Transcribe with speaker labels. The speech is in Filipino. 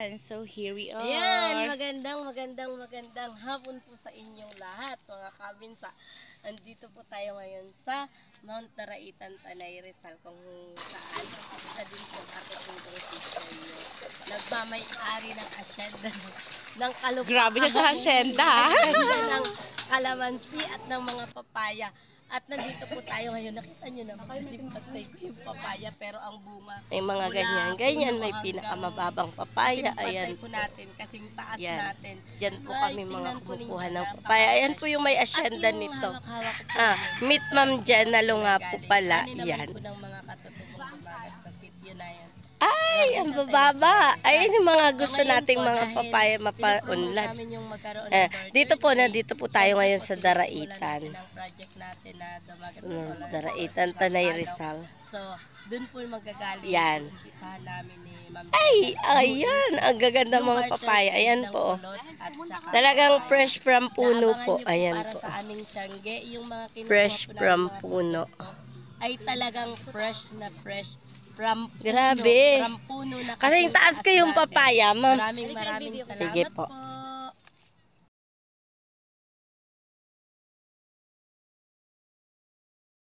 Speaker 1: And so here we are.
Speaker 2: Ayan, magandang hapon po sa inyong lahat, mga kabinsa. Andito po tayo ngayon sa Mount Daraitan, Tanay, Rizal, kung saan isa din po ako pong sister nyo. Nagmamay-ari ng asyenda ng kalupaan.
Speaker 1: Grabe siya sa asyenda.
Speaker 2: Ng kalamansi at ng mga papaya. At nandito po tayo ngayon. Nakita nyo naman kasi patay ko yung papaya, pero ang bunga
Speaker 1: May mga ganyan, may pinakamababang papaya. Ayan
Speaker 2: po natin, kasing taas
Speaker 1: yan.
Speaker 2: natin.
Speaker 1: Diyan po kami mga kumukuha ng
Speaker 2: napaka-
Speaker 1: papaya. Ayan po yung may asyenda
Speaker 2: At yung
Speaker 1: nito.
Speaker 2: hawak-hawak ko po
Speaker 1: Meet Ma'am Jan na lunga po pala.
Speaker 2: Yan.
Speaker 1: Yan.
Speaker 2: po ng mga katutubong bumagat sa sityo na yan.
Speaker 1: Ay, ang bababa. Ayan yung mga gusto nating mga papaya mapa-unlad. Dito po tayo ngayon sa Daraitan.
Speaker 2: Project natin na Dumagat
Speaker 1: Daraitan, Tanay, Rizal.
Speaker 2: So, dun po magagaling.
Speaker 1: Yan.
Speaker 2: Umpisahan namin ni Ma'am.
Speaker 1: Ay, ayan. Ang gaganda mga papaya. Ayan po. Talagang fresh from puno po. Ayan po.
Speaker 2: Para sa aming tiyangge, yung mga kinukuha
Speaker 1: Fresh
Speaker 2: po
Speaker 1: from
Speaker 2: namin mga
Speaker 1: puno.
Speaker 2: produkto ay talagang fresh na fresh from puno.
Speaker 1: Grabe.
Speaker 2: From puno na
Speaker 1: Kasi yung taas ko yung papaya, ma'am.
Speaker 2: Maraming salamat
Speaker 1: Sige po.